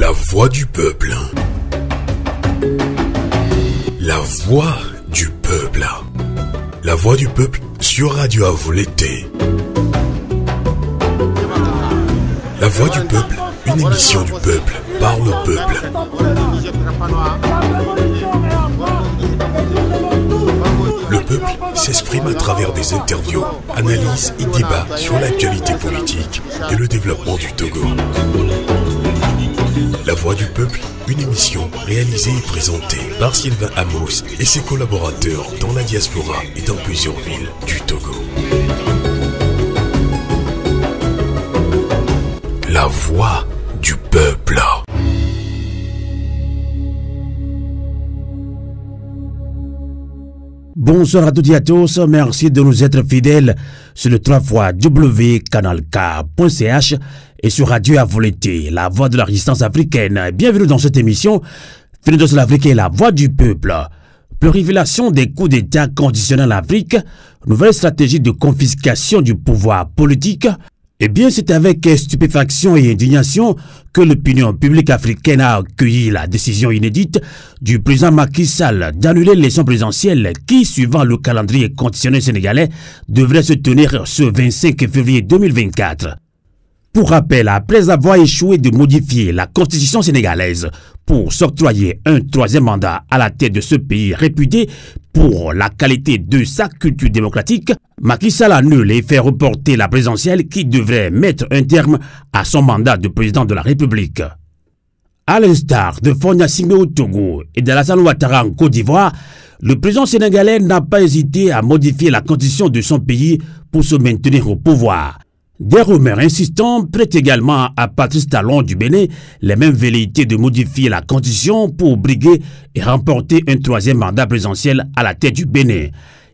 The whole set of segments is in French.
La voix du peuple. La voix du peuple. La voix du peuple sur Radio Avoleté. La voix du peuple, une émission du peuple, par le peuple. Le peuple s'exprime à travers des interviews, analyses et débats sur l'actualité politique et le développement du Togo. La voix du peuple, une émission réalisée et présentée par Sylvain Amos et ses collaborateurs dans la diaspora et dans plusieurs villes du Togo. La voix du peuple. Bonsoir à toutes et à tous, merci de nous être fidèles sur le 3xcanalk.ch et sur Radio Avoleté, la voix de la résistance africaine. Bienvenue dans cette émission, Finis de l'Afrique et la voix du peuple. Révélation des coups d'État conditionnels en Afrique, nouvelle stratégie de confiscation du pouvoir politique. Eh bien, c'est avec stupéfaction et indignation que l'opinion publique africaine a accueilli la décision inédite du président Macky Sall d'annuler l'élection présidentielle qui, suivant le calendrier conditionnel sénégalais, devrait se tenir ce 25 février 2024. Pour rappel, après avoir échoué de modifier la constitution sénégalaise pour s'octroyer un troisième mandat à la tête de ce pays réputé pour la qualité de sa culture démocratique, Macky Sall annule et fait reporter la présidentielle qui devrait mettre un terme à son mandat de président de la République. À l'instar de Fonia Singbe au Togo et d'Alassane Ouattara en Côte d'Ivoire, le président sénégalais n'a pas hésité à modifier la constitution de son pays pour se maintenir au pouvoir. Des rumeurs insistants prêtent également à Patrice Talon du Bénin les mêmes velléités de modifier la constitution pour briguer et remporter un troisième mandat présidentiel à la tête du Bénin.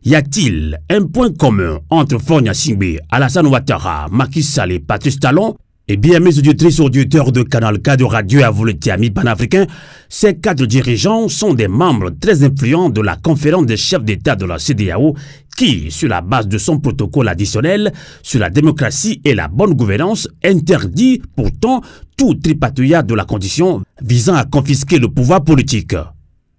Y a-t-il un point commun entre Fonia Singbe, Alassane Ouattara, Macky Sall et Patrice Talon? Eh bien, mes auditrices et auditeurs de Canal K de Radio Avoleté Amis panafricains, ces quatre dirigeants sont des membres très influents de la conférence des chefs d'État de la CEDEAO qui, sur la base de son protocole additionnel sur la démocratie et la bonne gouvernance, interdit pourtant tout tripatouillage de la condition visant à confisquer le pouvoir politique.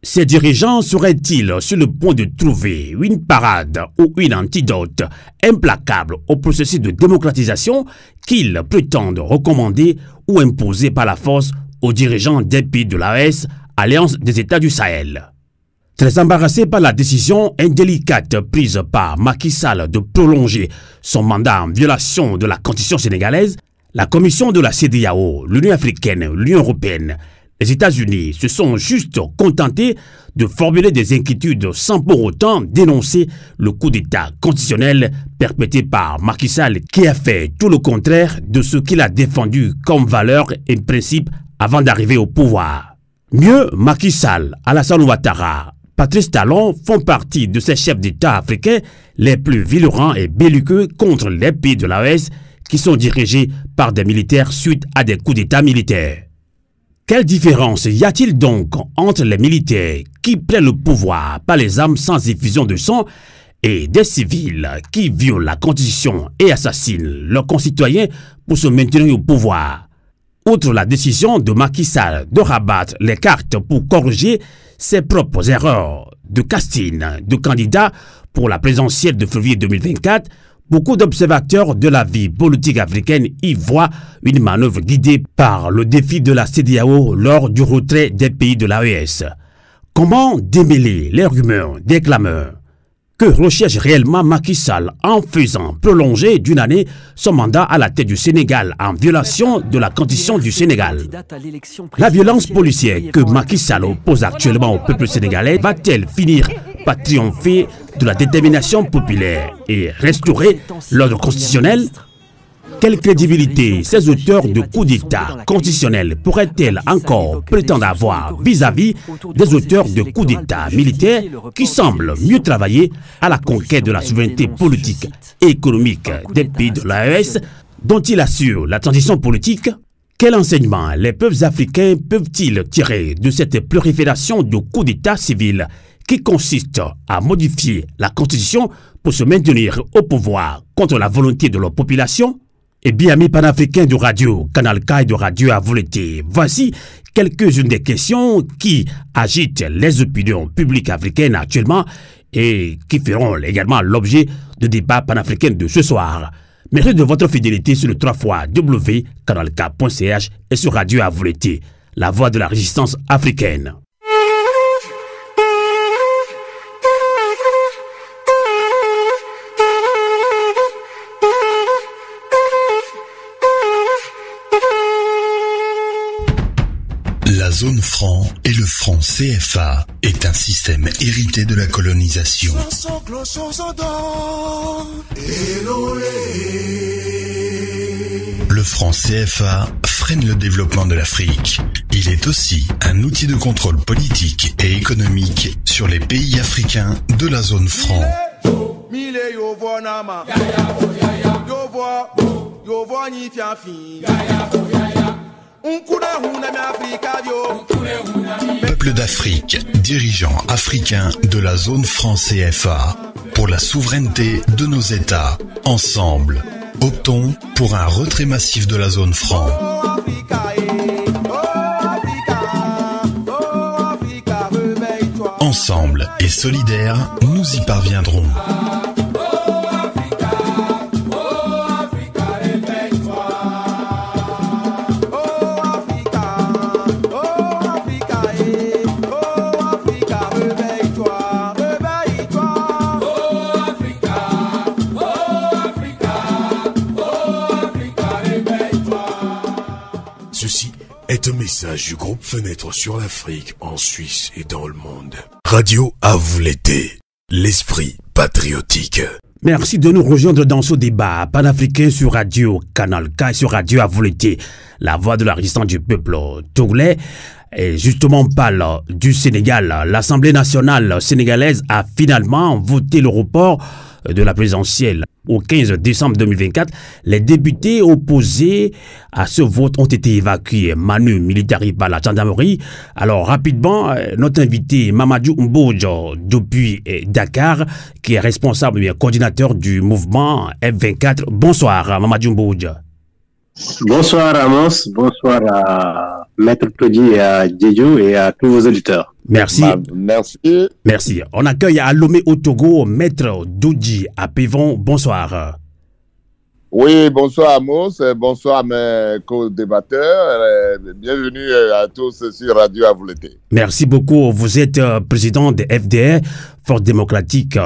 Ces dirigeants seraient-ils sur le point de trouver une parade ou une antidote implacable au processus de démocratisation qu'ils prétendent recommander ou imposer par la force aux dirigeants des pays de l'AES, Alliance des États du Sahel? Très embarrassé par la décision indélicate prise par Macky Sall de prolonger son mandat en violation de la constitution sénégalaise, la commission de la CEDEAO, l'Union africaine, l'Union européenne, les États-Unis se sont juste contentés de formuler des inquiétudes sans pour autant dénoncer le coup d'État constitutionnel perpétré par Macky Sall qui a fait tout le contraire de ce qu'il a défendu comme valeur et principe avant d'arriver au pouvoir. Mieux, Macky Sall, Alassane Ouattara, Patrice Talon font partie de ces chefs d'État africains les plus virulents et belliqueux contre les pays de l'AES qui sont dirigés par des militaires suite à des coups d'État militaires. Quelle différence y a-t-il donc entre les militaires qui prennent le pouvoir par les armes sans effusion de sang et des civils qui violent la constitution et assassinent leurs concitoyens pour se maintenir au pouvoir? Outre la décision de Macky Sall de rabattre les cartes pour corriger ses propres erreurs de casting de candidats pour la présidentielle de février 2024, beaucoup d'observateurs de la vie politique africaine y voient une manœuvre guidée par le défi de la CEDEAO lors du retrait des pays de l'AES. Comment démêler les rumeurs des clameurs? Que recherche réellement Macky Sall en faisant prolonger d'une année son mandat à la tête du Sénégal en violation de la constitution du Sénégal? La violence policière que Macky Sall oppose actuellement au peuple sénégalais va-t-elle finir par triompher de la détermination populaire et restaurer l'ordre constitutionnel? Quelle crédibilité ces auteurs de coups d'État constitutionnels pourraient-ils encore prétendre avoir vis-à-vis des auteurs de coups d'État militaires qui semblent mieux travailler à la conquête de la souveraineté politique et économique des pays de l'AES dont ils assurent la transition politique? Quel enseignement les peuples africains peuvent-ils tirer de cette prolifération de coups d'État civils qui consiste à modifier la constitution pour se maintenir au pouvoir contre la volonté de leur population? Et bien, amis panafricains de Radio Canal K et de Radio Avouleté, voici quelques-unes des questions qui agitent les opinions publiques africaines actuellement et qui feront également l'objet de débats panafricains de ce soir. Merci de votre fidélité sur le 3xcanalk.ch et sur Radio Avouleté, la voix de la résistance africaine. La zone franc et le franc CFA est un système hérité de la colonisation. Le franc CFA freine le développement de l'Afrique. Il est aussi un outil de contrôle politique et économique sur les pays africains de la zone franc. Peuple d'Afrique, dirigeants africains de la zone franc CFA, pour la souveraineté de nos États, ensemble, optons pour un retrait massif de la zone franc. Ensemble et solidaires, nous y parviendrons. Ceci est un message du groupe Fenêtre sur l'Afrique en Suisse et dans le monde. Radio Avouleté, l'esprit patriotique. Merci de nous rejoindre dans ce débat panafricain sur Radio Canal K et sur Radio Avouleté, la voix de la résistance du peuple togolais. Et justement, on parle du Sénégal. L'Assemblée nationale sénégalaise a finalement voté le report de la présidentielle au 15 décembre 2024. Les députés opposés à ce vote ont été évacués manu militari par la gendarmerie. Alors rapidement, notre invité Mamadou Mbodj depuis Dakar, qui est responsable et coordinateur du mouvement F24. Bonsoir Mamadou Mbodj. Bonsoir Amos, bonsoir à Maître Todi et à Djedjou et à tous vos auditeurs. Merci. Merci. Merci. On accueille à Lomé au Togo, Maître Dodji à Pévon. Bonsoir. Oui, bonsoir Amos, bonsoir mes co-débatteurs, bienvenue à tous sur Radio Avouleté. Merci beaucoup. Vous êtes président de FDR, Force démocratique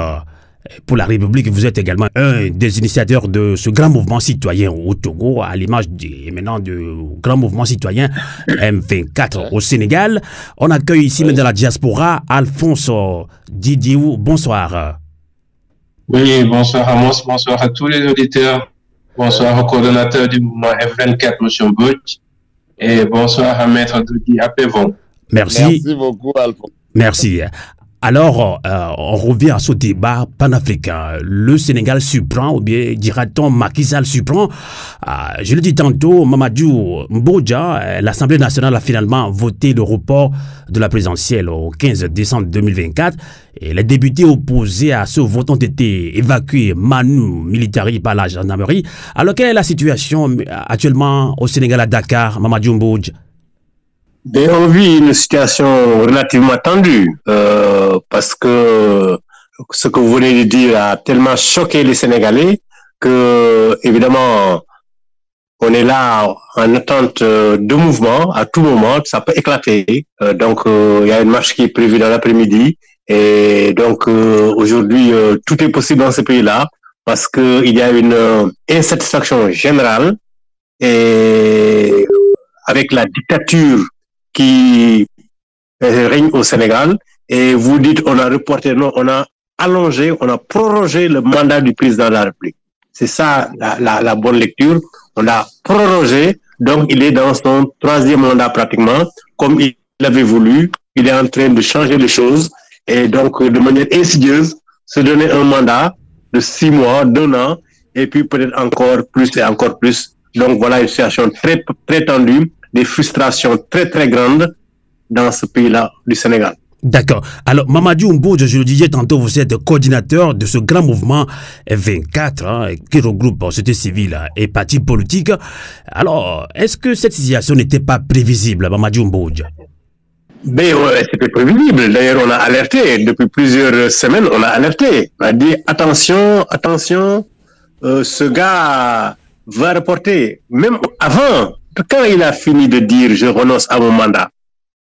pour la République. Vous êtes également un des initiateurs de ce grand mouvement citoyen au Togo, à l'image du grand mouvement citoyen M24 au Sénégal. On accueille ici même dans la diaspora Alphonse Didiou. Bonsoir. Oui, bonsoir Amos, bonsoir à tous les auditeurs. Bonsoir au coordonnateur du mouvement F24, M. Mbodj. Et bonsoir à Maître Dodi à Pévon. Merci. Merci beaucoup, Alphonse. Merci. Alors, on revient à ce débat panafricain. Le Sénégal surprend, ou bien dira-t-on Macky Sall surprend. Je le dis tantôt, Mamadou Mbodja, l'Assemblée nationale a finalement voté le report de la présidentielle au 15 décembre 2024. Et les députés opposés à ce vote ont été évacués manu militari par la gendarmerie. Alors, quelle est la situation actuellement au Sénégal à Dakar, Mamadou Mbodja? On vit une situation relativement tendue parce que ce que vous venez de dire a tellement choqué les Sénégalais que, évidemment, on est là en attente de mouvement. À tout moment, ça peut éclater. Donc, il y a une marche qui est prévue dans l'après-midi. Et donc, aujourd'hui, tout est possible dans ce pays-là parce qu'il y a une insatisfaction générale et avec la dictature qui règne au Sénégal, et vous dites on a reporté, non, on a allongé, on a prorogé le mandat du président de la République. C'est ça la bonne lecture. On a prorogé, donc il est dans son 3e mandat pratiquement, comme il l'avait voulu. Il est en train de changer les choses et donc de manière insidieuse se donner un mandat de 6 mois, d'1 an, et puis peut-être encore plus et encore plus. Donc voilà une situation très, très tendue, des frustrations très, très grandes dans ce pays-là du Sénégal. D'accord. Alors, Mamadou Mbodj, je le disais tantôt, vous êtes coordinateur de ce grand mouvement F24 qui regroupe société civile et partis politiques. Alors, est-ce que cette situation n'était pas prévisible, Mamadou Mbodj? Ben ouais, c'était prévisible. D'ailleurs, on a alerté. Depuis plusieurs semaines, on a alerté. On a dit attention, attention, ce gars va reporter. Même avant, quand il a fini de dire je renonce à mon mandat,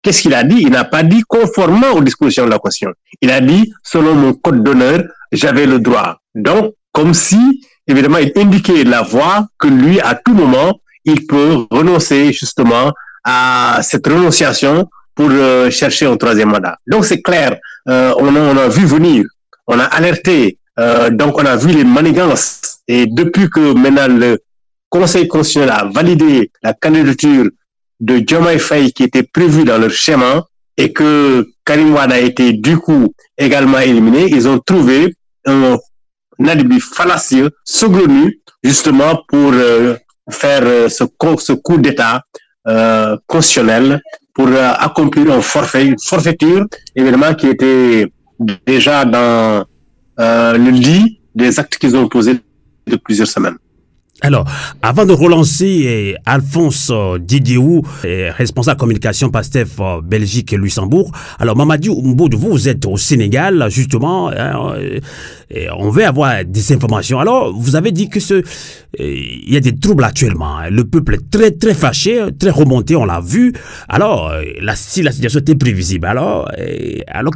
qu'est-ce qu'il a dit? Il n'a pas dit conformément aux dispositions de la Constitution. Il a dit selon mon code d'honneur, j'avais le droit. Donc, comme si, évidemment, il indiquait la voie que lui, à tout moment, il peut renoncer justement à cette renonciation pour chercher un troisième mandat. Donc c'est clair, on a vu venir, on a alerté, donc on a vu les manigances. Et depuis que maintenant le Conseil constitutionnel a validé la candidature de Diomaye Faye qui était prévue dans leur schéma et que Karim Wade a été du coup également éliminé, ils ont trouvé un alibi fallacieux, saugrenu, justement pour faire ce coup d'État constitutionnel pour accomplir une forfaiture, évidemment, qui était déjà dans le lit des actes qu'ils ont posés de plusieurs semaines. Alors, avant de relancer Alphonse Didiou, responsable communication PASTEF Belgique et Luxembourg, alors Mamadou Mbodj, vous êtes au Sénégal, justement, on veut avoir des informations. Alors, vous avez dit que il y a des troubles actuellement. Le peuple est très, très fâché, très remonté, on l'a vu. Alors, si la situation était prévisible, alors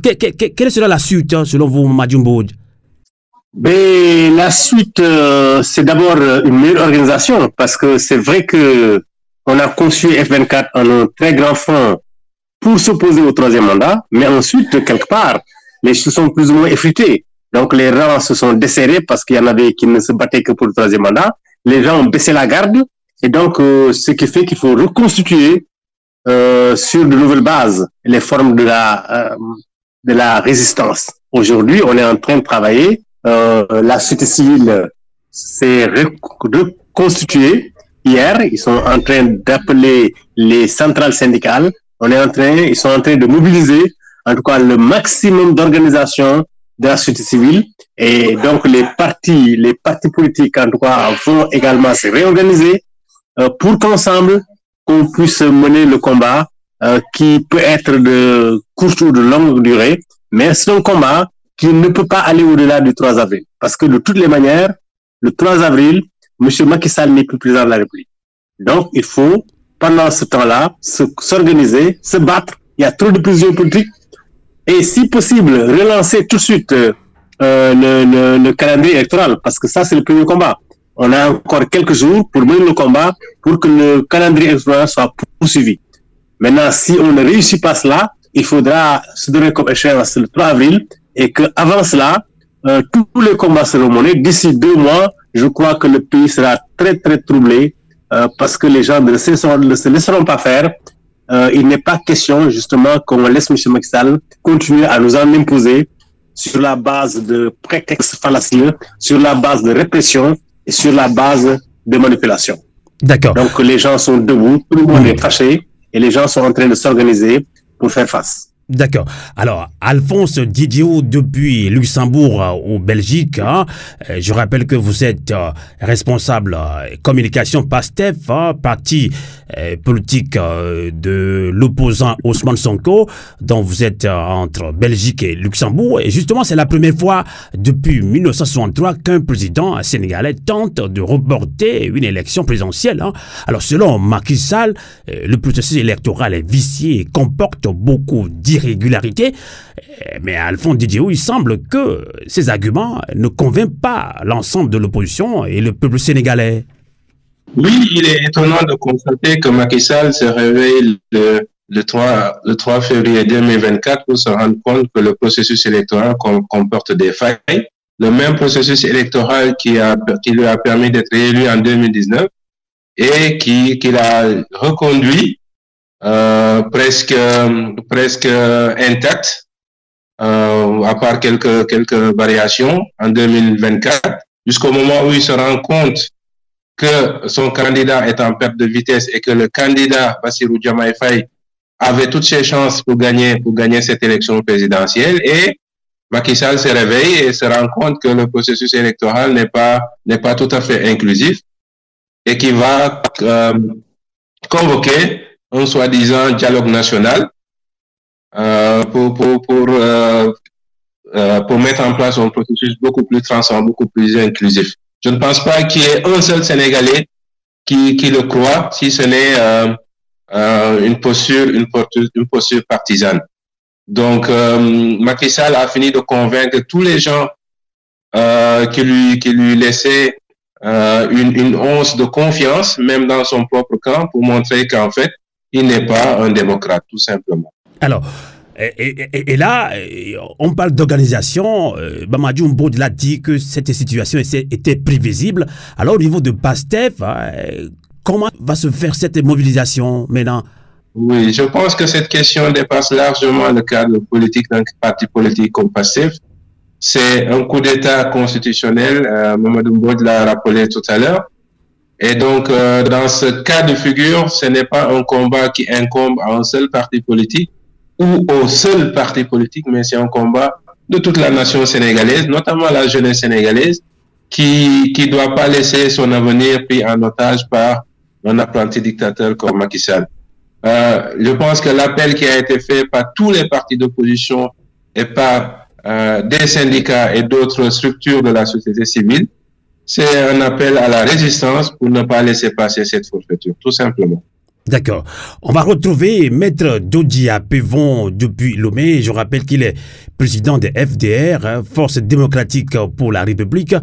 quelle sera la suite, selon vous, Mamadou Mbodj? Mais la suite, c'est d'abord une meilleure organisation, parce que c'est vrai que on a conçu F24 en un très grand fond pour s'opposer au troisième mandat, mais ensuite, quelque part, les choses sont plus ou moins effritées. Donc les rangs se sont desserrés parce qu'il y en avait qui ne se battaient que pour le troisième mandat. Les gens ont baissé la garde, et donc ce qui fait qu'il faut reconstituer sur de nouvelles bases les formes de la résistance. Aujourd'hui, on est en train de travailler. La société civile s'est reconstituée hier. Ils sont en train d'appeler les centrales syndicales. Ils sont en train de mobiliser, en tout cas, le maximum d'organisations de la société civile. Et donc, les partis politiques, en tout cas, vont également se réorganiser pour qu'ensemble, qu'on puisse mener le combat qui peut être de courte ou de longue durée. Mais c'est un combat qui ne peut pas aller au-delà du 3 avril. Parce que de toutes les manières, le 3 avril, M. Macky Sall n'est plus président de la République. Donc, il faut, pendant ce temps-là, s'organiser, se battre. Il y a trop de prisonniers politiques. Et si possible, relancer tout de suite le calendrier électoral. Parce que ça, c'est le premier combat. On a encore quelques jours pour mener le combat pour que le calendrier électoral soit poursuivi. Maintenant, si on ne réussit pas cela, il faudra se donner comme échéance le 3 avril. Et qu'avant cela, tous les combats seront menés. D'ici 2 mois, je crois que le pays sera très, très troublé parce que les gens ne se laisseront pas faire. Il n'est pas question, justement, qu'on laisse M. Macky Sall continuer à nous en imposer sur la base de prétextes fallacieux, sur la base de répression et sur la base de manipulation. D'accord. Donc, les gens sont debout, tout le monde est fâché et les gens sont en train de s'organiser pour faire face. D'accord. Alors, Alphonse Didiou, depuis Luxembourg ou Belgique, je rappelle que vous êtes responsable communication PASTEF, parti politique de l'opposant Ousmane Sonko, dont vous êtes entre Belgique et Luxembourg. Et justement, c'est la première fois depuis 1963 qu'un président sénégalais tente de reporter une élection présidentielle. Alors, selon Macky Sall, le processus électoral est vicié et comporte beaucoup d'irrégularités. Mais à Alphonse Didiou, il semble que ces arguments ne convainquent pas l'ensemble de l'opposition et le peuple sénégalais. Oui, il est étonnant de constater que Macky Sall se réveille le 3 février 2024 pour se rendre compte que le processus électoral comporte des failles. Le même processus électoral qui lui a permis d'être élu en 2019 et qu'il a reconduit presque intact, à part quelques variations en 2024, jusqu'au moment où il se rend compte que son candidat est en perte de vitesse et que le candidat Bassirou Diomaye Faye avait toutes ses chances pour gagner cette élection présidentielle, et Macky Sall se réveille et se rend compte que le processus électoral n'est pas tout à fait inclusif et qui va convoquer un soi-disant dialogue national pour mettre en place un processus beaucoup plus transparent, beaucoup plus inclusif. Je ne pense pas qu'il y ait un seul Sénégalais qui le croit, si ce n'est une posture partisane. Donc, Macky Sall a fini de convaincre tous les gens qui lui laissaient une once de confiance, même dans son propre camp, pour montrer qu'en fait, il n'est pas un démocrate, tout simplement. Alors, et là, on parle d'organisation. Mamadou Mbod l'a dit que cette situation était prévisible. Alors, au niveau de PASTEF, comment va se faire cette mobilisation maintenant? Oui, je pense que cette question dépasse largement le cadre politique d'un parti politique comme PASTEF. C'est un coup d'État constitutionnel, Mamadou Mbod l'a rappelé tout à l'heure. Et donc, dans ce cas de figure, ce n'est pas un combat qui incombe à un seul parti politique ou au seul parti politique, mais c'est un combat de toute la nation sénégalaise, notamment la jeunesse sénégalaise, qui doit pas laisser son avenir pris en otage par un apprenti dictateur comme Macky Sall. Je pense que l'appel qui a été fait par tous les partis d'opposition et par des syndicats et d'autres structures de la société civile, c'est un appel à la résistance pour ne pas laisser passer cette forfaiture, tout simplement. D'accord. On va retrouver Maître Dodia Pevon depuis Lomé. Je rappelle qu'il est président de FDR, Force démocratique pour la République,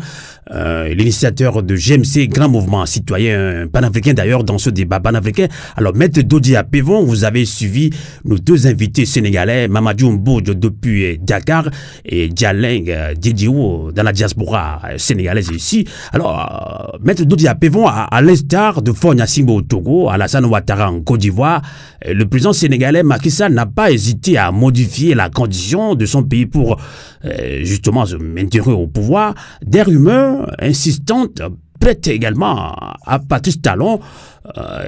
l'initiateur de GMC, Grand Mouvement Citoyen Panafricain, d'ailleurs, dans ce débat panafricain. Alors, Maître Dodia Pevon, vous avez suivi nos deux invités sénégalais, Mamadou Mbod depuis Dakar et Dialeng Didiou dans la diaspora sénégalaise ici. Alors, Maître Dodia Pevon, à l'instar de Faure Gnassingbé au Togo, Alassane Ouattara en Côte d'Ivoire, le président sénégalais Macky Sall n'a pas hésité à modifier la condition de son pays pour justement se maintenir au pouvoir. Des rumeurs insistantes prêtent également à Patrice Talon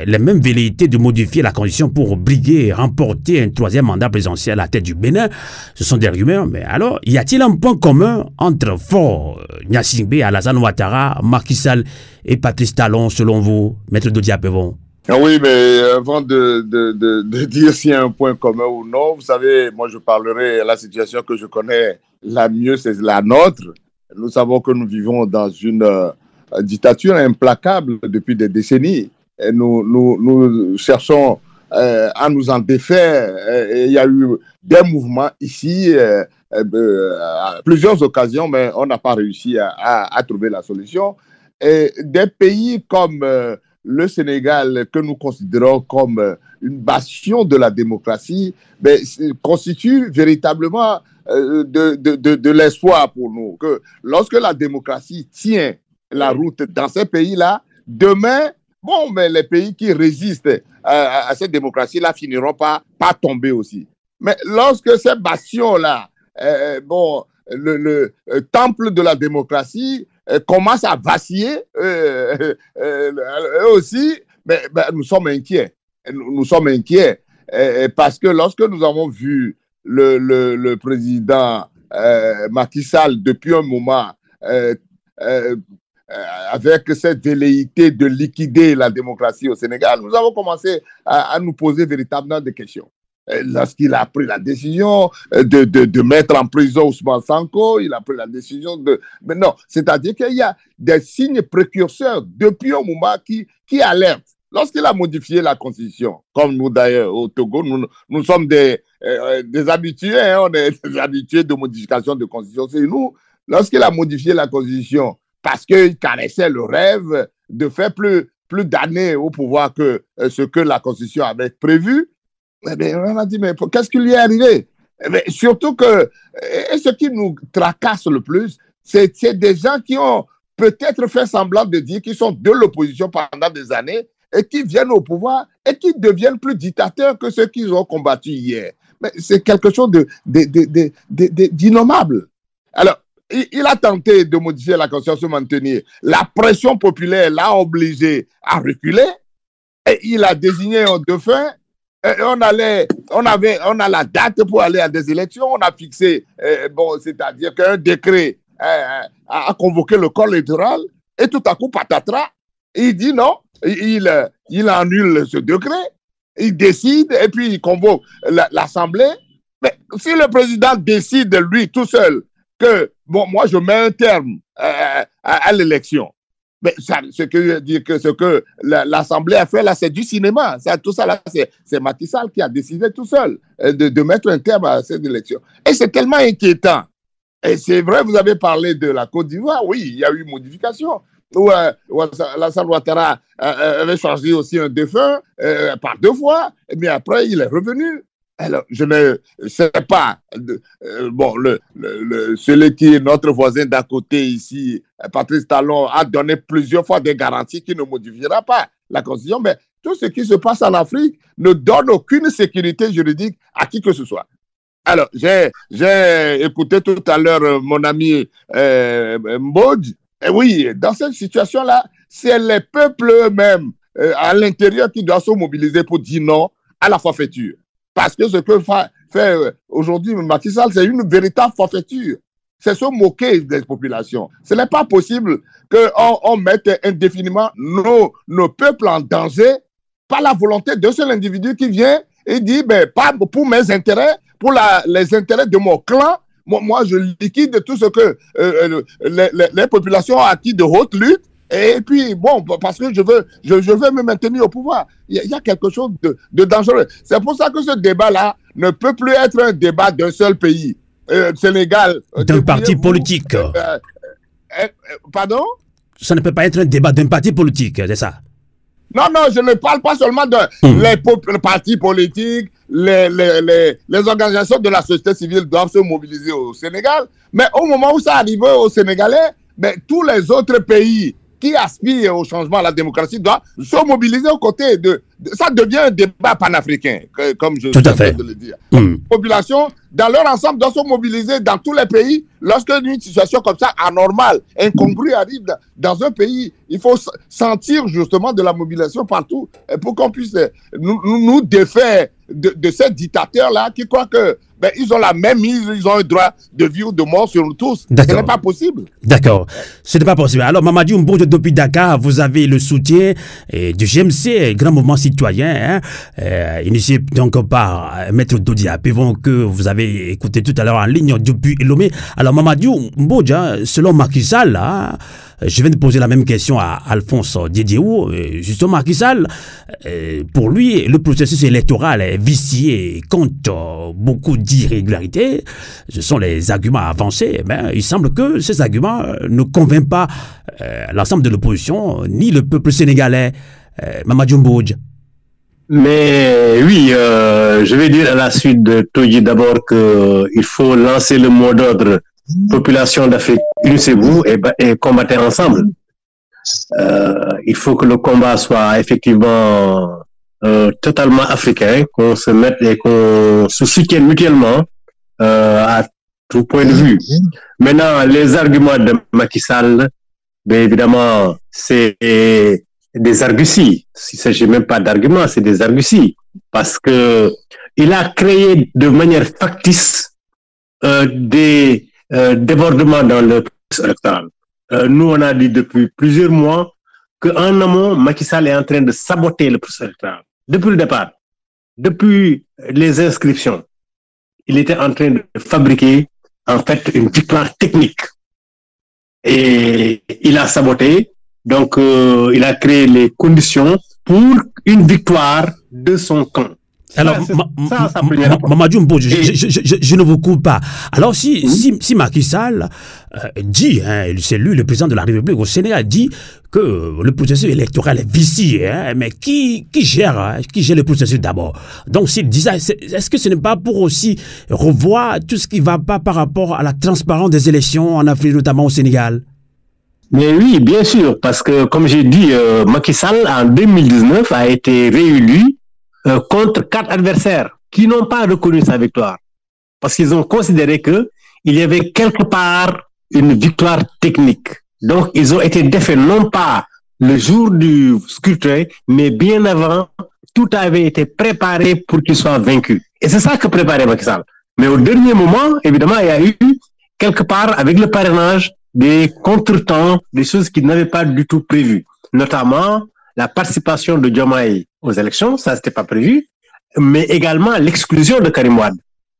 les mêmes velléités de modifier la condition pour briguer et remporter un troisième mandat présidentiel à la tête du Bénin. Ce sont des rumeurs, mais alors, y a-t-il un point commun entre Faure Gnassingbé, Alassane Ouattara, Macky Sall et Patrice Talon, selon vous, Maître Dodia Pevon? Oui, mais avant de dire s'il y a un point commun ou non, vous savez, moi je parlerai de la situation que je connais la mieux, c'est la nôtre. Nous savons que nous vivons dans une dictature implacable depuis des décennies. Et nous cherchons à nous en défaire. Et il y a eu des mouvements ici à plusieurs occasions, mais on n'a pas réussi à trouver la solution. Et des pays comme le Sénégal, que nous considérons comme une bastion de la démocratie, constitue véritablement de l'espoir pour nous. Que lorsque la démocratie tient la route dans ces pays-là, demain, les pays qui résistent à cette démocratie-là finiront par tomber aussi. Mais lorsque ces bastions-là, le temple de la démocratie commence à vaciller, eux aussi, nous sommes inquiets. Nous sommes inquiets parce que lorsque nous avons vu le président Macky Sall depuis un moment avec cette velléité de liquider la démocratie au Sénégal, nous avons commencé à nous poser véritablement des questions. Lorsqu'il a pris la décision de mettre en prison Ousmane Sanko, il a pris la décision de... Mais non, c'est-à-dire qu'il y a des signes précurseurs depuis un moment qui alertent. Lorsqu'il a modifié la Constitution, comme nous d'ailleurs au Togo, nous sommes des habitués, hein, on est des habitués de modification de Constitution. C'est nous, lorsqu'il a modifié la Constitution, parce qu'il caressait le rêve de faire plus d'années au pouvoir que ce que la Constitution avait prévu, on a dit, mais qu'est-ce qui lui est arrivé? Surtout que, et ce qui nous tracasse le plus, c'est des gens qui ont peut-être fait semblant de dire qu'ils sont de l'opposition pendant des années et qui viennent au pouvoir et qui deviennent plus dictateurs que ceux qu'ils ont combattus hier. Mais c'est quelque chose d'innommable. Alors, il a tenté de modifier la Constitution, se maintenir. La pression populaire l'a obligé à reculer et il a désigné un dauphin On a la date pour aller à des élections, on a fixé, c'est-à-dire qu'un décret a convoqué le corps électoral, et tout à coup, patatras, il dit non, il annule ce décret, il décide, et puis il convoque l'Assemblée. Mais si le président décide, lui, tout seul, que, moi, je mets un terme à l'élection, mais ce que l'Assemblée a fait là, c'est du cinéma. Tout ça là, c'est Macky Sall qui a décidé tout seul de mettre un terme à cette élection. Et c'est tellement inquiétant. Et c'est vrai, vous avez parlé de la Côte d'Ivoire. Oui, il y a eu modification. Alassane Ouattara avait changé aussi un défunt par 2 fois. Et bien après, il est revenu. Alors, je ne sais pas. Celui qui est notre voisin d'à côté ici, Patrice Talon, a donné plusieurs fois des garanties qu'il ne modifiera pas la Constitution. Mais tout ce qui se passe en Afrique ne donne aucune sécurité juridique à qui que ce soit. Alors, j'ai écouté tout à l'heure mon ami Mbodj. Et oui, dans cette situation-là, c'est les peuples eux-mêmes à l'intérieur qui doivent se mobiliser pour dire non à la forfaiture. Parce que ce que fait aujourd'hui Macky Sall, c'est une véritable forfaiture. C'est se moquer des populations. Ce n'est pas possible qu'on mette indéfiniment nos peuples en danger par la volonté d'un seul individu qui vient et dit, pas pour mes intérêts, pour les intérêts de mon clan, moi je liquide tout ce que les populations ont acquis de haute lutte. Et puis, parce que je veux me maintenir au pouvoir. Il y a quelque chose de dangereux. C'est pour ça que ce débat-là ne peut plus être un débat d'un seul pays. Sénégal. D'un parti politique. Pardon? Ça ne peut pas être un débat d'un parti politique, c'est ça? Non, je ne parle pas seulement de les partis politiques, les organisations de la société civile doivent se mobiliser au Sénégal. Mais au moment où ça arrive aux Sénégalais, tous les autres pays qui aspirent au changement à la démocratie doivent se mobiliser aux côtés de... Ça devient un débat panafricain, comme je viens de le dire. La population, dans leur ensemble, doit se mobiliser dans tous les pays. Lorsqu'une situation comme ça, anormale, incongrue, arrive dans un pays, il faut sentir justement de la mobilisation partout pour qu'on puisse nous défaire de ces dictateurs-là qui croient que ils ont la même mise, ils ont un droit de vie ou de mort sur nous tous. Ce n'est pas possible. D'accord. Ce n'est pas possible. Alors, Mamadou Mbodj, depuis Dakar, vous avez le soutien du GMC, grand mouvement citoyen, initié donc par Maître Dodi Apevon, que vous avez écouté tout à l'heure en ligne depuis Lomé. Alors, Mamadou Mbodj, selon Macky Sall, je viens de poser la même question à Alphonse Didiou. Justement, Macky Sall, pour lui, le processus électoral est vicié, compte beaucoup d'irrégularités. Ce sont les arguments avancés. Mais il semble que ces arguments ne convainquent pas l'ensemble de l'opposition, ni le peuple sénégalais. Mamadou Mbodj. Mais oui, je vais dire à la suite de Toji d'abord qu'il faut lancer le mot d'ordre. Population d'Afrique, unissez-vous et combattez ensemble. Il faut que le combat soit effectivement totalement africain, qu'on se mette et qu'on se soutienne mutuellement à tout point de vue. Maintenant, les arguments de Macky Sall, évidemment, c'est des arguties. Il ne s'agit même pas d'arguments, c'est des arguties. Parce que il a créé de manière factice des débordement dans le processus électoral. Nous, on a dit depuis plusieurs mois qu'en amont, Macky Sall est en train de saboter le processus électoral. Depuis le départ, depuis les inscriptions, il était en train de fabriquer, en fait, une victoire technique. Et il a saboté, donc il a créé les conditions pour une victoire de son camp. Alors, Mamadou Mbodj, je ne vous coupe pas. Alors, si Macky Sall dit, c'est lui le président de la République au Sénégal, dit que le processus électoral est vicié, mais qui gère le processus d'abord? Donc, s'il dit ça, est-ce que ce n'est pas pour aussi revoir tout ce qui ne va pas par rapport à la transparence des élections en Afrique, notamment au Sénégal? Mais oui, bien sûr, parce que, comme j'ai dit, Macky Sall, en 2019, a été réélu contre 4 adversaires qui n'ont pas reconnu sa victoire. Parce qu'ils ont considéré qu'il y avait quelque part une victoire technique. Donc, ils ont été défaits non pas le jour du scrutin, mais bien avant tout avait été préparé pour qu'il soit vaincu. Et c'est ça que préparait Macky Sall. Mais au dernier moment, évidemment, il y a eu quelque part, avec le parrainage, des contretemps, des choses qu'il n'avait pas du tout prévues. Notamment, la participation de Diomaye aux élections, ça, c'était pas prévu, mais également l'exclusion de Karim Wade.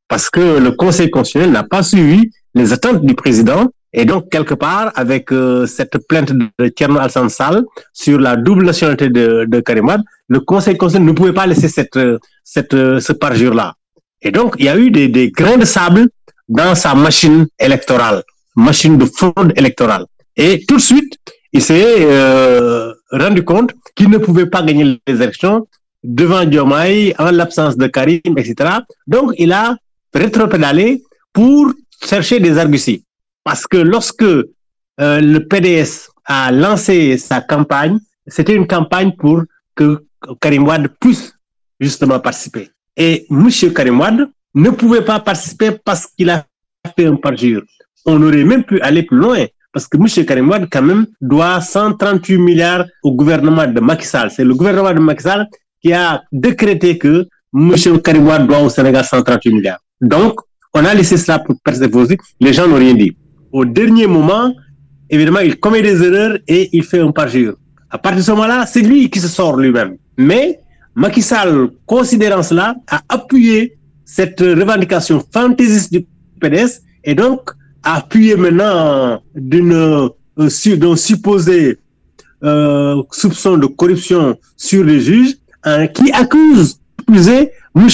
Parce que le Conseil constitutionnel n'a pas suivi les attentes du président. Et donc, quelque part, avec cette plainte de Thierno Alassane Sall sur la double nationalité de Karim Wade, le Conseil constitutionnel ne pouvait pas laisser ce parjure-là. Et donc, il y a eu des grains de sable dans sa machine électorale, machine de fraude électorale. Et tout de suite, il s'est rendu compte qu'il ne pouvait pas gagner les élections devant Diomaye en l'absence de Karim, etc. Donc, il a rétropédalé pour chercher des arguties. Parce que lorsque le PDS a lancé sa campagne, c'était une campagne pour que Karim Wade puisse justement participer. Et M. Karim Wade ne pouvait pas participer parce qu'il a fait un parjure. On aurait même pu aller plus loin, parce que M. Karim Wade, quand même, doit 138 milliards au gouvernement de Macky Sall. C'est le gouvernement de Macky Sall qui a décrété que M. Karim Wade doit au Sénégal 138 milliards. Donc, on a laissé cela pour persévérer. Les gens n'ont rien dit. Au dernier moment, évidemment, il commet des erreurs et il fait un parjure. À partir de ce moment-là, c'est lui qui se sort lui-même. Mais Macky Sall, considérant cela, a appuyé cette revendication fantaisiste du PDS et donc a appuyé maintenant d'un supposé soupçon de corruption sur les juges qui accuse M.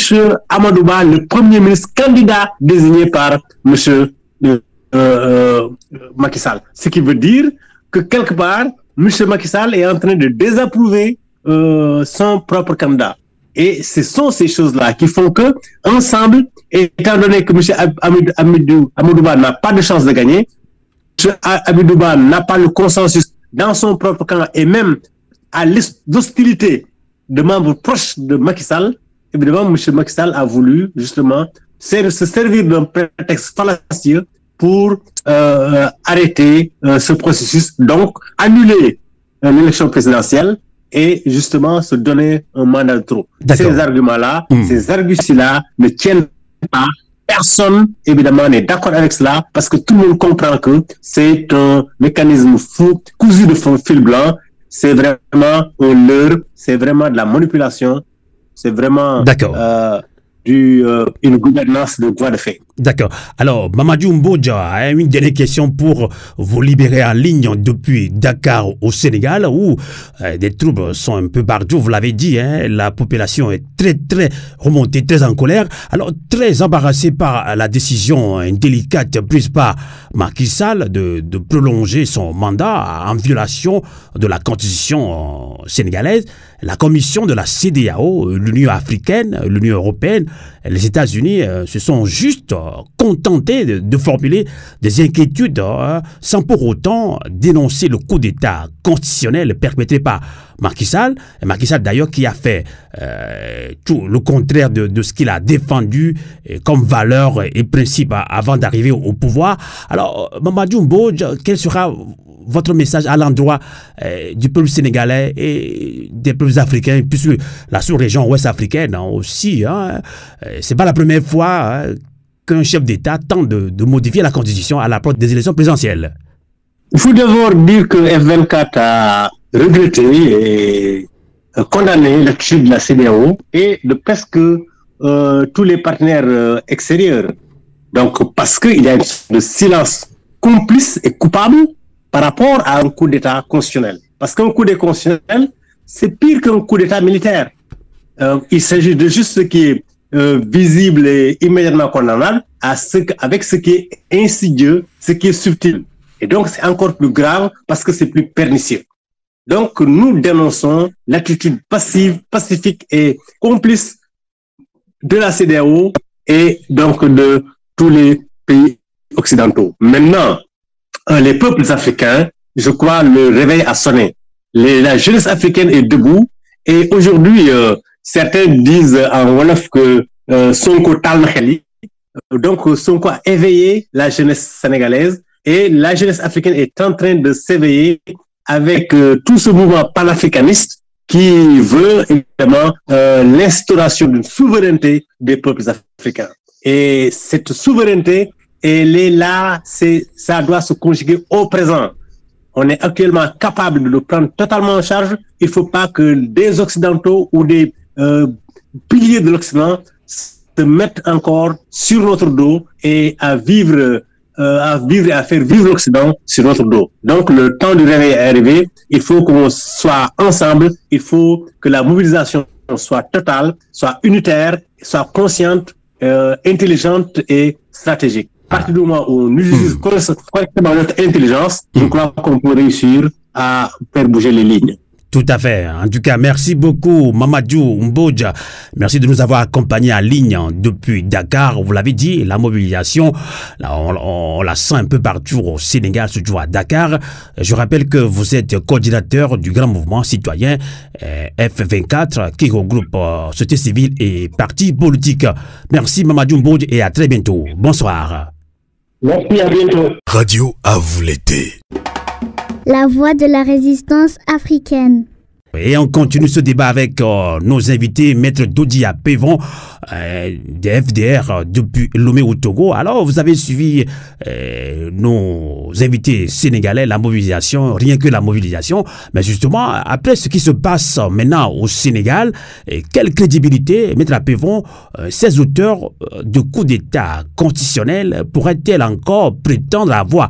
Amadouba, le premier ministre candidat désigné par M. Macky Sall. Ce qui veut dire que quelque part, M. Macky Sall est en train de désapprouver son propre candidat. Et ce sont ces choses-là qui font que, ensemble, étant donné que M. Amadouba n'a pas de chance de gagner, M. Amadouba n'a pas le consensus dans son propre camp et même à l'hostilité de membres proches de Macky Sall, évidemment, M. Macky Sall a voulu justement se servir d'un prétexte fallacieux pour arrêter ce processus, donc annuler l'élection présidentielle et justement se donner un mandat de trop. Ces arguments-là, ces arguties-là ne tiennent pas. Personne, évidemment, n'est d'accord avec cela parce que tout le monde comprend que c'est un mécanisme fou, cousu de fil blanc. C'est vraiment un leurre, c'est vraiment de la manipulation, c'est vraiment une gouvernance de voie de fait. D'accord. Alors, Mamadou Mbodja, une dernière question pour vous libérer en ligne depuis Dakar au Sénégal, où des troubles sont un peu partout. Vous l'avez dit, la population est très remontée, très en colère. Alors, très embarrassée par la décision indélicate prise par Macky Sall de prolonger son mandat en violation de la constitution sénégalaise. La commission de la CEDEAO, l'Union africaine, l'Union européenne, les États-Unis se sont juste contentés de formuler des inquiétudes sans pour autant dénoncer le coup d'État constitutionnel perpétré par Macky Sall. Et Macky Sall d'ailleurs qui a fait tout le contraire de ce qu'il a défendu comme valeur et principe avant d'arriver au pouvoir. Alors, Mamadou Mbodja, quel sera votre message à l'endroit du peuple sénégalais et des peuples africains, puisque la sous-région ouest africaine aussi, c'est pas la première fois qu'un chef d'État tente de modifier la constitution à l'approche des élections présidentielles. Il faut d'abord dire que F24 a regretté et condamné l'attitude de la CEDEAO et de presque tous les partenaires extérieurs. Donc, parce qu'il y a un silence complice et coupable par rapport à un coup d'État constitutionnel. Parce qu'un coup d'État constitutionnel, c'est pire qu'un coup d'État militaire. Il s'agit de juste ce qui est visible et immédiatement condamnable avec ce qui est insidieux, ce qui est subtil. Et donc, c'est encore plus grave parce que c'est plus pernicieux. Donc, nous dénonçons l'attitude passive, pacifique et complice de la CEDEAO et donc de tous les pays occidentaux. Maintenant, les peuples africains, je crois, le réveil a sonné. La jeunesse africaine est debout et aujourd'hui, certains disent en Wolof que Sonko tal na xel yi. Donc, Sonko a éveillé la jeunesse sénégalaise et la jeunesse africaine est en train de s'éveiller avec tout ce mouvement panafricaniste qui veut évidemment l'instauration d'une souveraineté des peuples africains. Et cette souveraineté, elle est là, ça doit se conjuguer au présent. On est actuellement capable de le prendre totalement en charge. Il ne faut pas que des Occidentaux ou des piliers de l'Occident se mettent encore sur notre dos et à vivre et à faire vivre l'Occident sur notre dos. Donc le temps du réveil est arrivé. Il faut qu'on soit ensemble. Il faut que la mobilisation soit totale, soit unitaire, soit consciente, intelligente et stratégique. À partir du moment où on utilise correctement notre intelligence, je crois qu'on peut réussir à faire bouger les lignes. Tout à fait. En tout cas, merci beaucoup, Mamadou Mbodja. Merci de nous avoir accompagnés en ligne depuis Dakar. Vous l'avez dit, la mobilisation, là, on la sent un peu partout au Sénégal, surtout à Dakar. Je rappelle que vous êtes coordinateur du grand mouvement citoyen F24 qui regroupe société civile et partis politiques. Merci, Mamadou Mbodja, et à très bientôt. Bonsoir. Merci, à bientôt. Radio à vous l'été. La voix de la résistance africaine. Et on continue ce débat avec nos invités, Maître Dodi Apevon, des FDR depuis Lomé au Togo. Alors, vous avez suivi nos invités sénégalais, la mobilisation, rien que la mobilisation. Mais justement, après ce qui se passe maintenant au Sénégal, quelle crédibilité, Maître Apevon, ces auteurs de coups d'État constitutionnels pourraient-ils encore prétendre avoir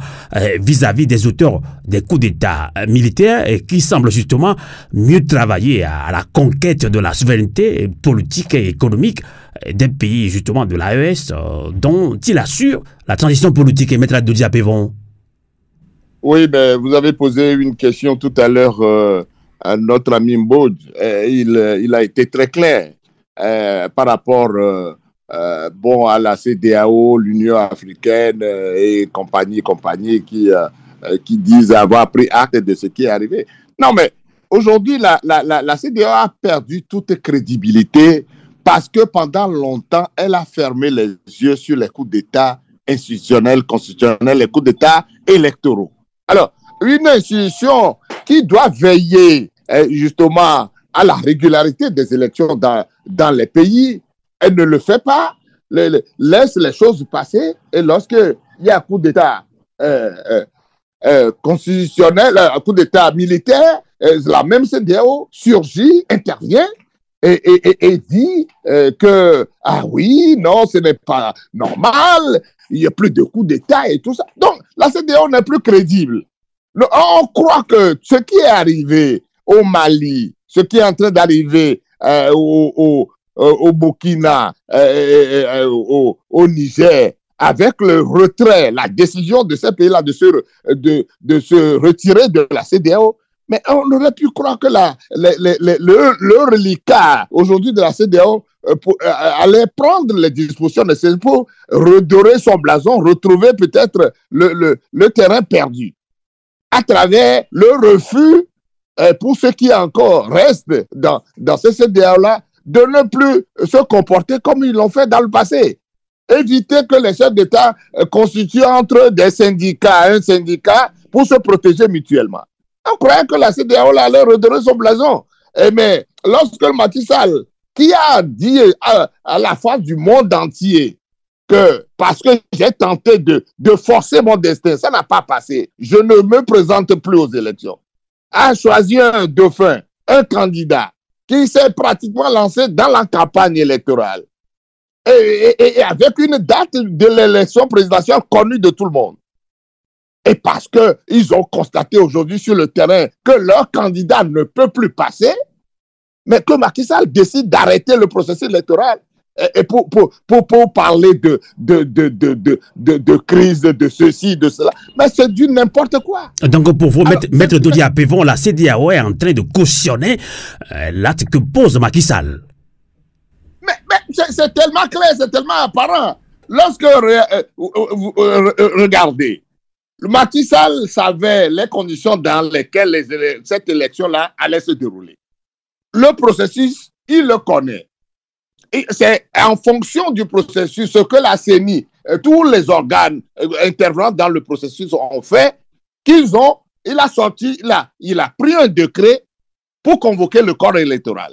vis-à-vis des auteurs des coups d'État militaires et qui semblent justement mieux travailler à la conquête de la souveraineté politique et économique des pays justement de l'AES dont il assure la transition politique. Et Maître Dodi Apevon. Oui, mais vous avez posé une question tout à l'heure à notre ami Mbodj. Il a été très clair par rapport à la CEDEAO, l'Union africaine et compagnie qui disent avoir pris acte de ce qui est arrivé. Non, mais aujourd'hui, la CEDEAO a perdu toute crédibilité parce que pendant longtemps, elle a fermé les yeux sur les coups d'État institutionnels, constitutionnels, les coups d'État électoraux. Alors, une institution qui doit veiller justement à la régularité des élections dans les pays, elle ne le fait pas, laisse les choses passer, et lorsqu'il y a un coup d'État constitutionnel, un coup d'État militaire, la même CEDEAO surgit, intervient et dit que, ah oui, non, ce n'est pas normal, il n'y a plus de coup d'État et tout ça. Donc, la CEDEAO n'est plus crédible. On croit que ce qui est arrivé au Mali, ce qui est en train d'arriver au Burkina, au Niger, avec le retrait, la décision de ces pays-là de se retirer de la CEDEAO, mais on aurait pu croire que le reliquat aujourd'hui de la CEDEAO allait prendre les dispositions nécessaires pour redorer son blason, retrouver peut-être le terrain perdu à travers le refus pour ceux qui encore restent dans ces CEDEAO-là de ne plus se comporter comme ils l'ont fait dans le passé. Éviter que les chefs d'État constituent entre des syndicats, un syndicat, pour se protéger mutuellement. On croyait que la CEDEAO allait redorer son blason. Mais lorsque Macky Sall, qui a dit à la face du monde entier que parce que j'ai tenté de forcer mon destin, ça n'a pas passé, je ne me présente plus aux élections, a choisi un dauphin, un candidat qui s'est pratiquement lancé dans la campagne électorale. Et avec une date de l'élection présidentielle connue de tout le monde. Et parce qu'ils ont constaté aujourd'hui sur le terrain que leur candidat ne peut plus passer, mais que Macky Sall décide d'arrêter le processus électoral et pour parler de crise, de ceci, de cela. Mais c'est du n'importe quoi. Donc pour vous, Maître Dodi Apevon, la CEDEAO est en train de cautionner l'acte que pose Macky Sall. Mais c'est tellement clair, c'est tellement apparent. Lorsque vous regardez, Macky Sall savait les conditions dans lesquelles cette élection-là allait se dérouler. Le processus, il le connaît. Et c'est en fonction du processus, ce que la CENI, tous les organes intervenant dans le processus ont fait, il a pris un décret pour convoquer le corps électoral.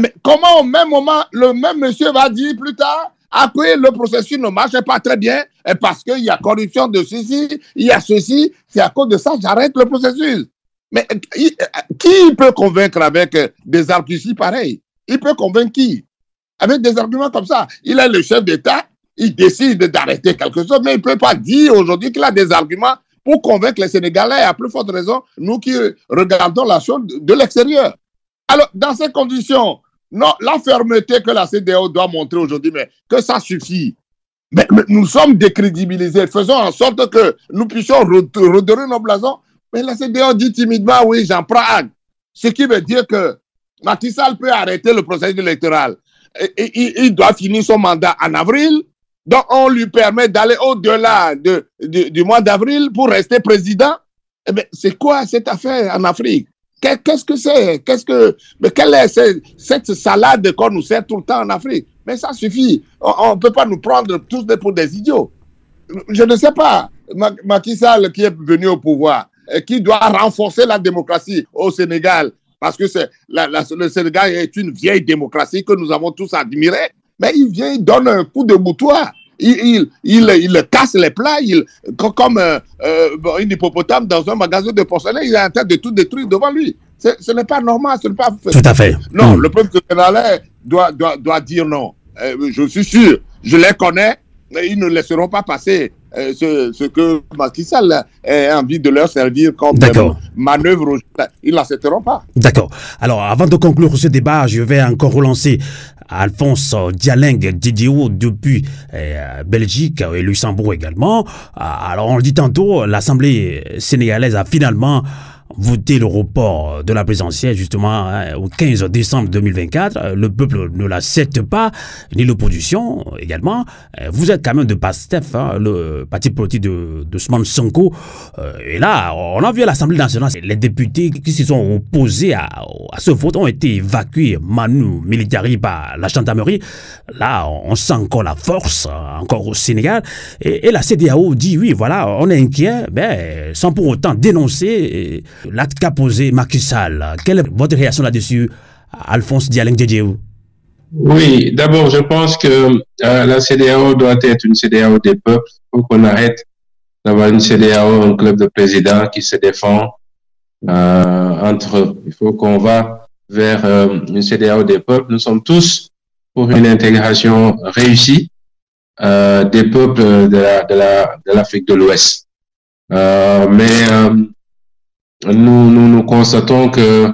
Mais comment au même moment, le même monsieur va dire plus tard, après le processus ne marche pas très bien, parce qu'il y a corruption de ceci, il y a ceci, c'est à cause de ça, j'arrête le processus. Mais qui peut convaincre avec des arguments pareils? Il peut convaincre qui? Avec des arguments comme ça. Il est le chef d'État, il décide d'arrêter quelque chose, mais il ne peut pas dire aujourd'hui qu'il a des arguments pour convaincre les Sénégalais, à plus forte raison, nous qui regardons la chose de l'extérieur. Alors, dans ces conditions, non, la fermeté que la CEDEAO doit montrer aujourd'hui, mais que ça suffit. Mais nous sommes décrédibilisés. Faisons en sorte que nous puissions redorer nos blasons. Mais la CEDEAO dit timidement, oui, j'en prends acte. Ce qui veut dire que Macky Sall peut arrêter le processus électoral. Il doit finir son mandat en avril. Donc, on lui permet d'aller au-delà du mois d'avril pour rester président. Eh bien, c'est quoi cette affaire en Afrique? Qu'est-ce que c'est? Mais quelle est cette salade qu'on nous sert tout le temps en Afrique? Mais ça suffit. On ne peut pas nous prendre tous pour des idiots. Je ne sais pas. Macky Sall qui est venu au pouvoir, qui doit renforcer la démocratie au Sénégal, parce que le Sénégal est une vieille démocratie que nous avons tous admirée, mais il vient, il donne un coup de boutoir. Il casse les plats, comme un hippopotame dans un magasin de porcelaine, il est en train de tout détruire devant lui. Ce n'est pas normal, ce n'est pas fait. Tout à fait. Non, le peuple sénégalais doit dire non. Je suis sûr, je les connais, ils ne laisseront pas passer ce que Macky Sall a envie de leur servir comme manœuvre. Ils ne l'accepteront pas. D'accord. Alors, avant de conclure ce débat, je vais encore relancer Alphonse Dialengue Didio depuis Belgique et Luxembourg également. Alors, on le dit tantôt, l'Assemblée sénégalaise a finalement voté le report de la présidentielle justement au 15 décembre 2024. Le peuple ne l'accepte pas, ni l'opposition également. Vous êtes quand même de PASTEF, le parti politique de Ousmane Sonko. Et là, on a vu à l'Assemblée nationale, les députés qui se sont opposés à ce vote ont été évacués manu militari par la gendarmerie. Là, on sent encore la force, encore au Sénégal. Et la CEDEAO dit oui, voilà, on est inquiet, mais sans pour autant dénoncer l'acte qu'a posé Macky Sall. Quelle est votre réaction là-dessus, Alphonse Dialengue Didio? Oui, d'abord, je pense que la CEDEAO doit être une CEDEAO des peuples. Il faut qu'on arrête d'avoir une CEDEAO, un club de présidents qui se défend entre eux. Il faut qu'on va vers une CEDEAO des peuples. Nous sommes tous pour une intégration réussie des peuples de l'Afrique de l'Ouest. Nous constatons que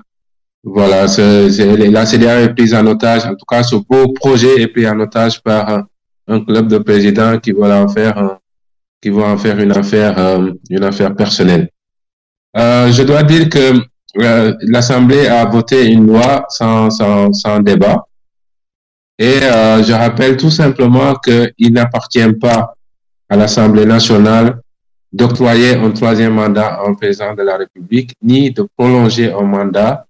voilà, la CEDEAO est prise en otage. En tout cas, ce beau projet est pris en otage par un club de présidents qui vont en faire une affaire personnelle. Je dois dire que l'Assemblée a voté une loi sans débat. Et je rappelle tout simplement qu'il n'appartient pas à l'Assemblée nationale d'octroyer un troisième mandat au président de la République, ni de prolonger un mandat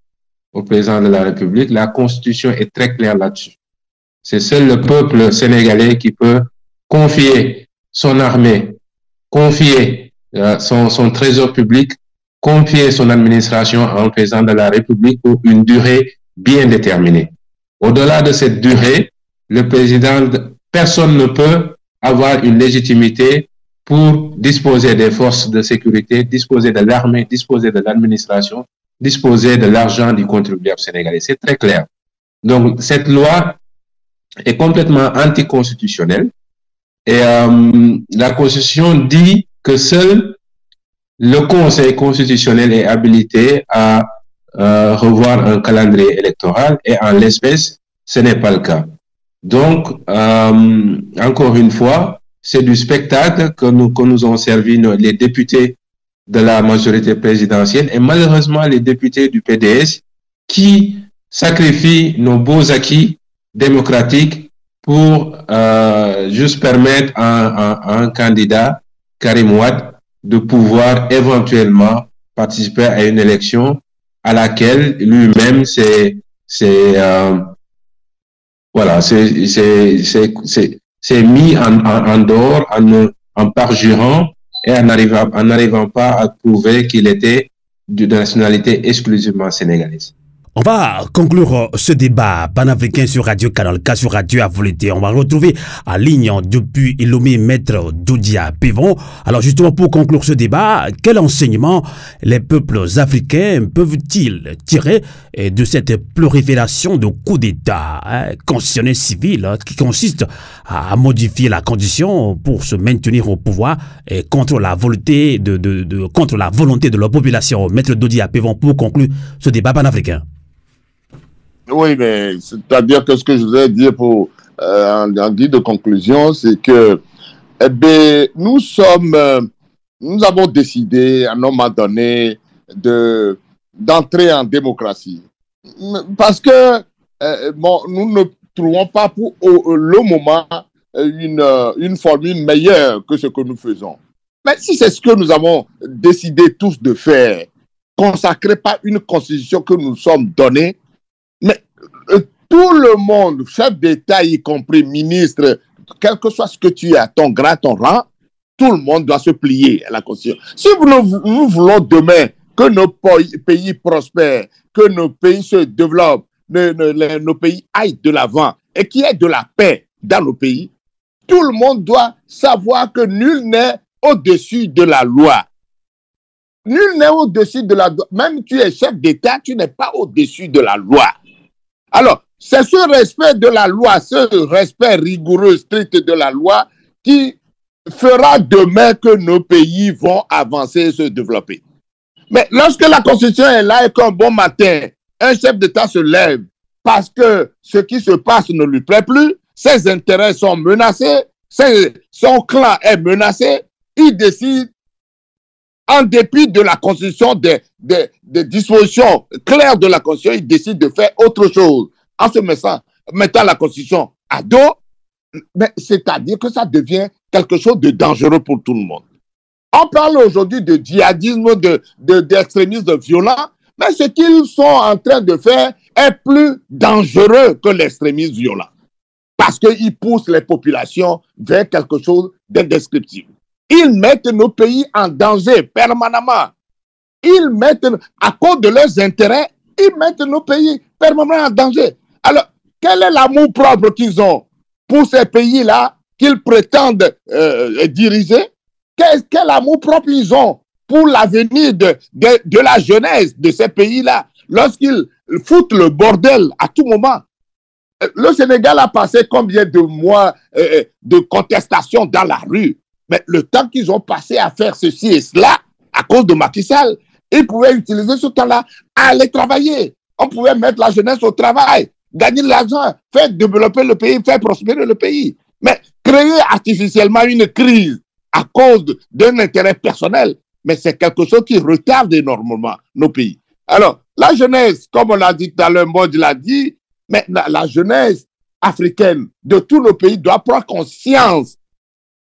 au président de la République. La Constitution est très claire là-dessus. C'est seul le peuple sénégalais qui peut confier son armée, confier son trésor public, confier son administration à un président de la République pour une durée bien déterminée. Au-delà de cette durée, le président, personne ne peut avoir une légitimité pour disposer des forces de sécurité, disposer de l'armée, disposer de l'administration, disposer de l'argent du contribuable sénégalais. C'est très clair. Donc, cette loi est complètement anticonstitutionnelle et la Constitution dit que seul le Conseil constitutionnel est habilité à revoir un calendrier électoral et en l'espèce, ce n'est pas le cas. Donc, encore une fois, c'est du spectacle que nous ont servi les députés de la majorité présidentielle et malheureusement les députés du PDS qui sacrifient nos beaux acquis démocratiques pour juste permettre à un candidat, Karim Wade, de pouvoir éventuellement participer à une élection à laquelle lui-même s'est mis en dehors en parjurant et en n'arrivant pas à prouver qu'il était de nationalité exclusivement sénégalaise. On va conclure ce débat panafricain sur Radio Canal K, sur Radio Avolete. On va retrouver en ligne depuis Lomé Maître Doudia Pévon. Alors justement, pour conclure ce débat, quel enseignement les peuples africains peuvent-ils tirer de cette prolifération de coups d'État constitutionnels civils qui consiste à modifier la condition pour se maintenir au pouvoir et contre la volonté contre la volonté de leur population? Maître Doudia Pévon, pour conclure ce débat panafricain. Oui, mais c'est-à-dire que ce que je voudrais dire pour en guise de conclusion, c'est que nous avons décidé à un moment donné d'entrer en démocratie. Parce que nous ne trouvons pas pour le moment une formule meilleure que ce que nous faisons. Mais si c'est ce que nous avons décidé tous de faire, consacré par une constitution que nous sommes donnée, mais tout le monde, chef d'État y compris ministre, quel que soit ce que tu as, ton grade, ton rang, tout le monde doit se plier à la constitution. Si nous voulons demain que nos pays prospèrent, que nos pays se développent, nos pays aillent de l'avant et qu'il y ait de la paix dans nos pays, tout le monde doit savoir que nul n'est au-dessus de la loi. Nul n'est au-dessus de la loi. Même tu es chef d'État, tu n'es pas au-dessus de la loi. Alors, c'est ce respect de la loi, ce respect rigoureux, strict de la loi qui fera demain que nos pays vont avancer et se développer. Mais lorsque la Constitution est là et qu'un bon matin, un chef d'État se lève parce que ce qui se passe ne lui plaît plus, ses intérêts sont menacés, son clan est menacé, il décide, en dépit de la Constitution, des dispositions claires de la Constitution, il décide de faire autre chose en se mettant la Constitution à dos, c'est-à-dire que ça devient quelque chose de dangereux pour tout le monde. On parle aujourd'hui de djihadisme, d'extrémisme violent, mais ce qu'ils sont en train de faire est plus dangereux que l'extrémisme violent. Parce qu'ils poussent les populations vers quelque chose d'indescriptible. Ils mettent nos pays en danger permanemment. Ils mettent, à cause de leurs intérêts, ils mettent nos pays permanemment en danger. Alors, quel est l'amour propre qu'ils ont pour ces pays-là qu'ils prétendent diriger? Quel amour propre ils ont pour l'avenir de la jeunesse de ces pays-là lorsqu'ils foutent le bordel à tout moment? Le Sénégal a passé combien de mois de contestation dans la rue? Mais le temps qu'ils ont passé à faire ceci et cela, à cause de Macky Sall, ils pouvaient utiliser ce temps-là à aller travailler. On pouvait mettre la jeunesse au travail, gagner de l'argent, faire développer le pays, faire prospérer le pays. Mais créer artificiellement une crise à cause d'un intérêt personnel, mais c'est quelque chose qui retarde énormément nos pays. Alors, la jeunesse, comme on l'a dit tout à l'heure, Maud l'a dit, mais la jeunesse africaine de tous nos pays doit prendre conscience.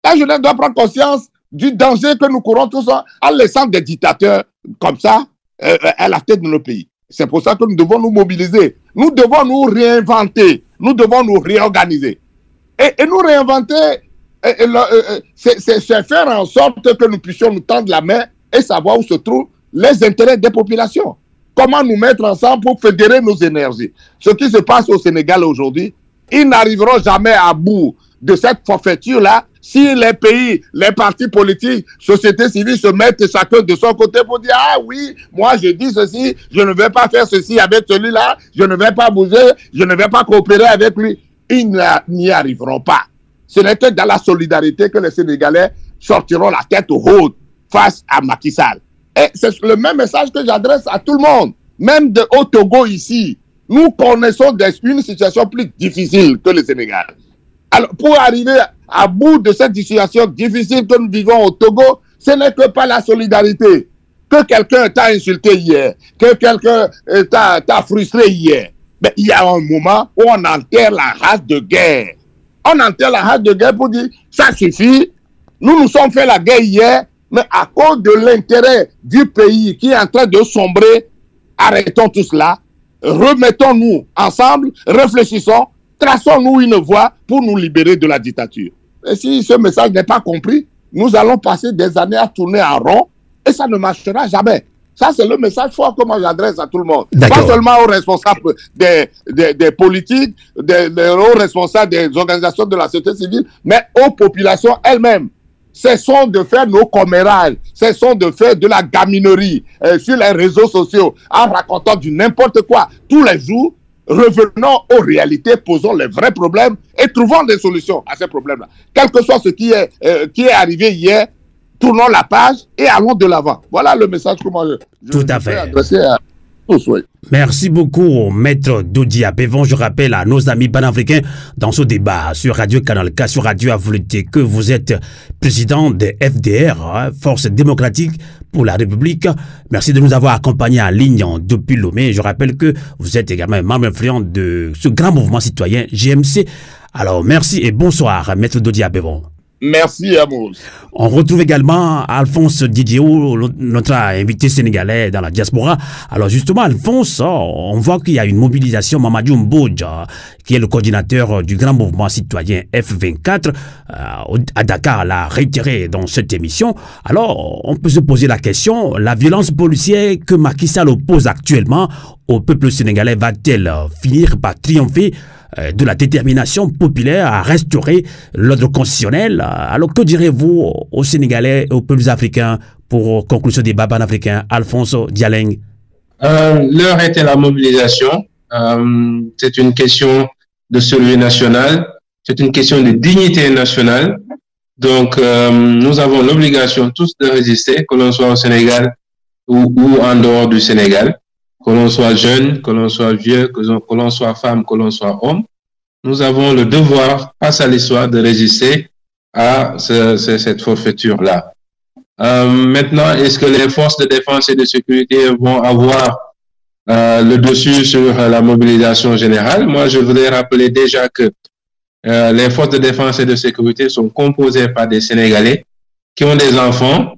La jeunesse doit prendre conscience du danger que nous courons tous en laissant des dictateurs comme ça à la tête de nos pays. C'est pour ça que nous devons nous mobiliser. Nous devons nous réinventer. Nous devons nous réorganiser. Et nous réinventer, c'est faire en sorte que nous puissions nous tendre la main et savoir où se trouvent les intérêts des populations. Comment nous mettre ensemble pour fédérer nos énergies. Ce qui se passe au Sénégal aujourd'hui, ils n'arriveront jamais à bout de cette forfaiture-là si les pays, les partis politiques, sociétés civiles se mettent chacun de son côté pour dire « Ah oui, moi je dis ceci, je ne vais pas faire ceci avec celui-là, je ne vais pas bouger, je ne vais pas coopérer avec lui. » Ils n'y arriveront pas. Ce n'est que dans la solidarité que les Sénégalais sortiront la tête haute face à Macky Sall. Et c'est le même message que j'adresse à tout le monde. Même au Togo ici, nous connaissons une situation plus difficile que le Sénégal. Alors, pour arriver à bout de cette situation difficile que nous vivons au Togo, ce n'est que par la solidarité. Que quelqu'un t'a insulté hier, que quelqu'un t'a frustré hier. Mais il y a un moment où on enterre la rage de guerre. On enterre la rage de guerre pour dire, ça suffit. Nous sommes fait la guerre hier, mais à cause de l'intérêt du pays qui est en train de sombrer, arrêtons tout cela. Remettons-nous ensemble, réfléchissons, traçons-nous une voie pour nous libérer de la dictature. Et si ce message n'est pas compris, nous allons passer des années à tourner en rond et ça ne marchera jamais. Ça, c'est le message fort que moi j'adresse à tout le monde. Pas seulement aux responsables des politiques, aux responsables des organisations de la société civile, mais aux populations elles-mêmes. Cessons de faire nos commérages, cessons de faire de la gaminerie sur les réseaux sociaux en racontant du n'importe quoi tous les jours. Revenons aux réalités, posons les vrais problèmes et trouvons des solutions à ces problèmes-là. Quel que soit ce qui est arrivé hier, tournons la page et allons de l'avant. Voilà le message que moi je vais adresser à tous. Oui. Merci beaucoup, Maître Dodi Abevon. Je rappelle à nos amis panafricains dans ce débat sur Radio Canal K, sur Radio Avouleté, que vous êtes président de FDR, Force démocratique pour la République. Merci de nous avoir accompagnés en ligne depuis Lomé. Je rappelle que vous êtes également un membre influent de ce grand mouvement citoyen GMC. Alors, merci et bonsoir, Maître Dodi Abevon. Merci, Amos. On retrouve également Alphonse Didier-O, notre invité sénégalais dans la diaspora. Alors justement, Alphonse, on voit qu'il y a une mobilisation. Mamadou Mbodja, qui est le coordinateur du grand mouvement citoyen F24, à Dakar, l'a réitéré dans cette émission. Alors, on peut se poser la question, la violence policière que Macky Sall oppose actuellement au peuple sénégalais va-t-elle finir par triompher de la détermination populaire à restaurer l'ordre constitutionnel? Alors que direz-vous aux Sénégalais et aux peuples africains pour conclure ce débat panafricain? Alphonse Dialeng. L'heure était la mobilisation. C'est une question de survie nationale. C'est une question de dignité nationale. Donc, nous avons l'obligation tous de résister, que l'on soit au Sénégal ou en dehors du Sénégal. Que l'on soit jeune, que l'on soit vieux, que l'on soit femme, que l'on soit homme, nous avons le devoir, face à l'histoire, de résister à cette forfaiture-là. Maintenant, est-ce que les forces de défense et de sécurité vont avoir le dessus sur la mobilisation générale? Moi, je voudrais rappeler déjà que les forces de défense et de sécurité sont composées par des Sénégalais qui ont des enfants,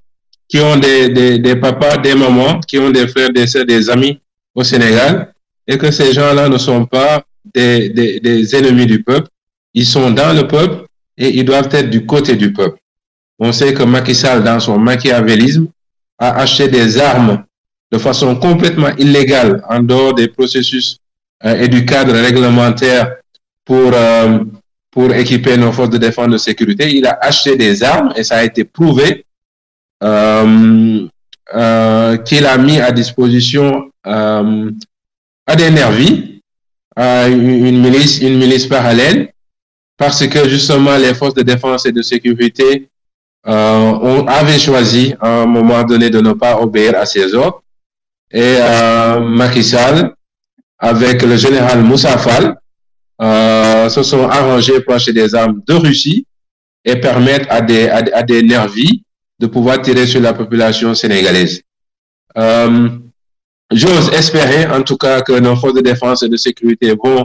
qui ont des papas, des mamans, qui ont des frères, des sœurs, des amis au Sénégal, et que ces gens-là ne sont pas des ennemis du peuple. Ils sont dans le peuple et ils doivent être du côté du peuple. On sait que Macky Sall, dans son machiavélisme, a acheté des armes de façon complètement illégale en dehors des processus et du cadre réglementaire pour équiper nos forces de défense et de sécurité. Il a acheté des armes et ça a été prouvé qu'il a mis à disposition à des nervis, une milice parallèle, parce que justement les forces de défense et de sécurité avaient choisi à un moment donné de ne pas obéir à ces ordres. Et Macky Sall, avec le général Moussa Fall, se sont arrangés pour acheter des armes de Russie et permettre à des nervis de pouvoir tirer sur la population sénégalaise. J'ose espérer, en tout cas, que nos forces de défense et de sécurité vont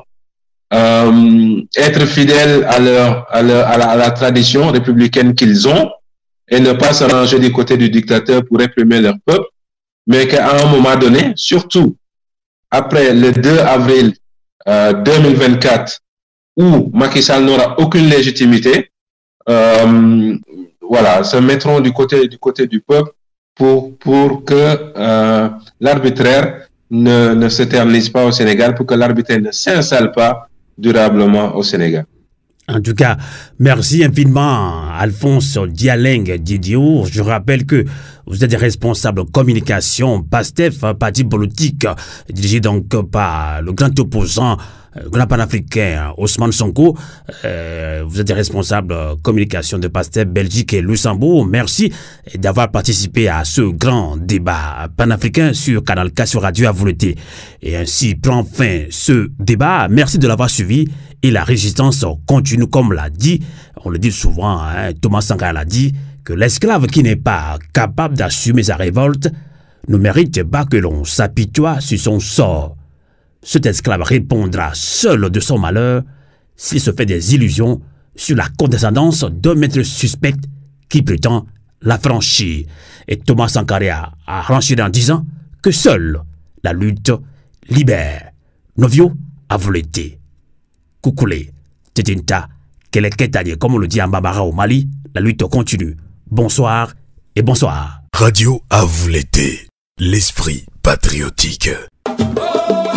être fidèles à la tradition républicaine qu'ils ont et ne pas s'arranger du côté du dictateur pour réprimer leur peuple, mais qu'à un moment donné, surtout après le 2 avril 2024, où Macky Sall n'aura aucune légitimité, voilà, se mettront du côté du peuple pour que l'arbitraire ne s'éternise pas au Sénégal, pour que l'arbitraire ne s'installe pas durablement au Sénégal. En tout cas, merci infiniment Alphonse Dialeng Didio. Je rappelle que vous êtes responsable communication PASTEF, parti politique dirigé donc par le grand opposant, le grand panafricain Ousmane Sonko. Vous êtes responsable communication de PASTEF Belgique et Luxembourg. Merci d'avoir participé à ce grand débat panafricain sur Canal K, sur Radio Avouleté. Et ainsi prend fin ce débat. Merci de l'avoir suivi. Et la résistance continue, comme l'a dit, on le dit souvent, hein, Thomas Sankara l'a dit, que l'esclave qui n'est pas capable d'assumer sa révolte ne mérite pas que l'on s'apitoie sur son sort. Cet esclave répondra seul de son malheur s'il se fait des illusions sur la condescendance d'un maître suspect qui prétend l'affranchir. Et Thomas Sankara a franchi en disant que seule la lutte libère. Novio Avouleté. Koukoulé, Tétinta, Keleketanie, comme on le dit en Bambara au Mali, la lutte continue. Bonsoir et bonsoir. Radio Avouleté, l'esprit patriotique. Oh